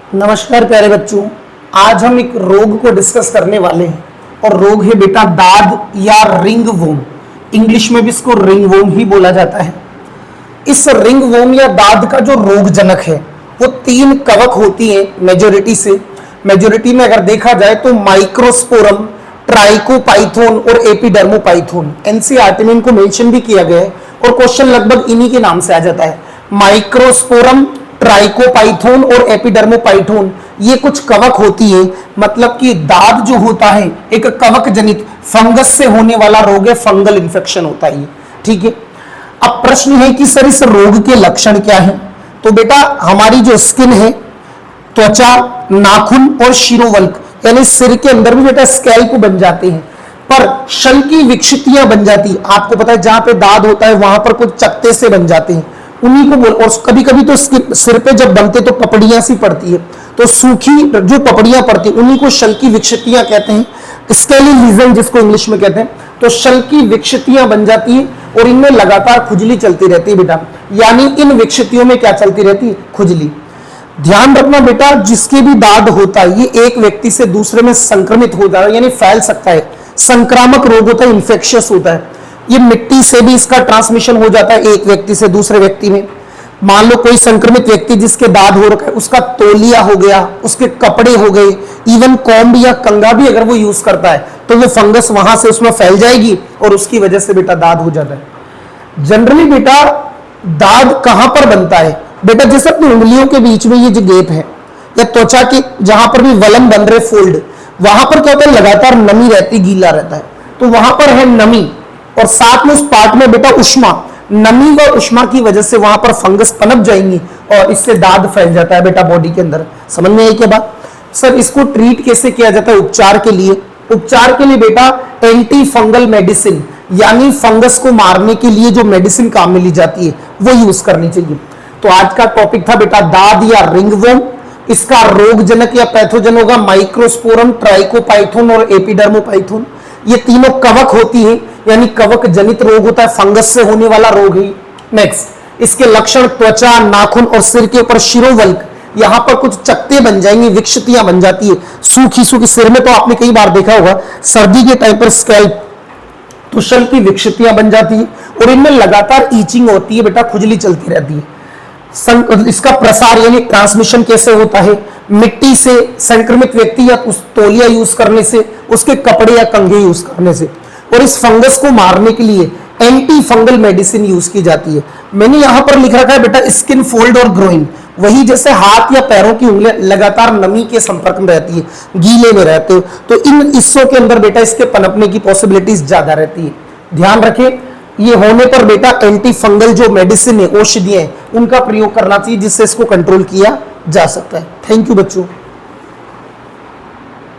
नमस्कार प्यारे बच्चों, आज हम एक रोग को डिस्कस करने वाले हैं और रोग है बेटा दाद या रिंग वोम। इंग्लिश में भी इसको रिंग वोम ही बोला जाता है। इस रिंग वोम या दाद का जो रोग जनक है वो 3 कवक होती हैं मेजोरिटी में अगर देखा जाए तो माइक्रोस्पोरम, ट्राइकोपाइथोन और एपिडर्मोपाइथोन। एनसीईआरटी में इनको मेंशन भी किया गया है और क्वेश्चन लगभग इन्हीं के नाम से आ जाता है। माइक्रोस्पोरम, ट्राइकोपाइथोन और एपिडर्मोपाइथोन ये कुछ कवक होती है, मतलब कि दाद जो होता है एक कवक जनित फंगस से होने वाला रोग है, फंगल इंफेक्शन होता है। ठीक है, अब प्रश्न है कि सर इस रोग के लक्षण क्या हैं? तो बेटा हमारी जो स्किन है, त्वचा, नाखून और शिरोवल्क यानी सिर के अंदर भी बेटा स्कैल्प बन जाते हैं, पर शल की विक्षतियां बन जाती। आपको पता है जहां पे दाद होता है वहां पर कुछ चकत्ते से बन जाते हैं, उन्हीं को बोल। और कभी कभी तो सिर पे जब बनते तो पपड़ियां सी पड़ती है, तो सूखी जो पपड़ियां पड़ती है उन्हीं को शल की विक्षतियां कहते हैं, स्केली लीजन जिसको इंग्लिश में कहते हैं। तो शल की विक्षतियां बन जाती है और इनमें लगातार खुजली चलती रहती है बेटा, यानी इन विक्षतियों में क्या चलती रहती है? खुजली। ध्यान रखना बेटा, जिसके भी दाद होता है ये एक व्यक्ति से दूसरे में संक्रमित हो जाता है, यानी फैल सकता है। संक्रामक रोग होता है, इंफेक्शियस होता है। ये मिट्टी से भी इसका ट्रांसमिशन हो जाता है एक व्यक्ति से दूसरे व्यक्ति में। मान लो कोई संक्रमित व्यक्ति जिसके दाद हो रखा है, उसका तौलिया हो गया, उसके कपड़े हो गए, इवन कॉम्ब या कंघा भी अगर वो यूज करता है तो वो फंगस वहां से उसमें फैल जाएगी और उसकी वजह से बेटा दाद हो जाता है। जनरली बेटा दाद कहां पर बनता है? बेटा जैसे अपनी उंगलियों के बीच में ये जो गैप है या त्वचा के जहां पर भी वलम बन रहे फोल्ड, वहां पर क्या होता है? लगातार नमी रहती, गीला रहता है, तो वहां पर है नमी और साथ में उस पार्ट में बेटा उष्मा। नमी व उष्मा की वजह से वहां पर फंगस पनप जाएंगी और इससे दाद फैल जाता है बेटा बॉडी के अंदर। समझ में आई क्या बात? सर इसको ट्रीट कैसे किया जाता है? उपचार के लिए बेटा एंटी फंगल मेडिसिन यानी फंगस को मारने के लिए जो मेडिसिन काम में ली जाती है वो यूज करनी चाहिए। तो आज का टॉपिक था बेटा दाद या रिंगवॉर्म। इसका रोगजनक या पैथोजन होगा माइक्रोस्पोरम, ट्राइकोपाइथोन और एपिडर्मोपाइथोन। ये तीनों कवक होती है, यानी कवक जनित रोग होता है, फंगस से होने वाला रोग है। नेक्स्ट, इसके लक्षण त्वचा, नाखून और सिर के ऊपर शिरोवल्क, यहां पर कुछ चकत्ते बन जाएंगे, विक्षतियां बन जाती है, सूखी सिर में तो आपने कई बार देखा होगा सर्दी के टाइम पर स्कैल्प तो शल की विक्षतियां बन जाती है और इनमें लगातार ईचिंग होती है बेटा, खुजली चलती रहती है। इसका प्रसार यानी ट्रांसमिशन कैसे होता है? मिट्टी से, संक्रमित व्यक्ति या उस तौलिया यूज करने से, उसके कपड़े या कंघे यूज करने से। और इस फंगस को मारने के लिए एंटी फंगल मेडिसिन यूज की जाती है। मैंने यहां पर लिख रखा है बेटा स्किन फोल्ड और ग्रोइन, वही जैसे हाथ या पैरों की उंगलियां लगातार नमी के संपर्क में रहती है, गीले में रहते हो, तो इन हिस्सों के अंदर बेटा इसके पनपने की पॉसिबिलिटीज ज्यादा रहती है। ध्यान रखें, ये होने पर बेटा एंटी फंगल जो मेडिसिन है, औषधियां, उनका प्रयोग करना चाहिए जिससे इसको कंट्रोल किया जा सकता है। थैंक यू बच्चों।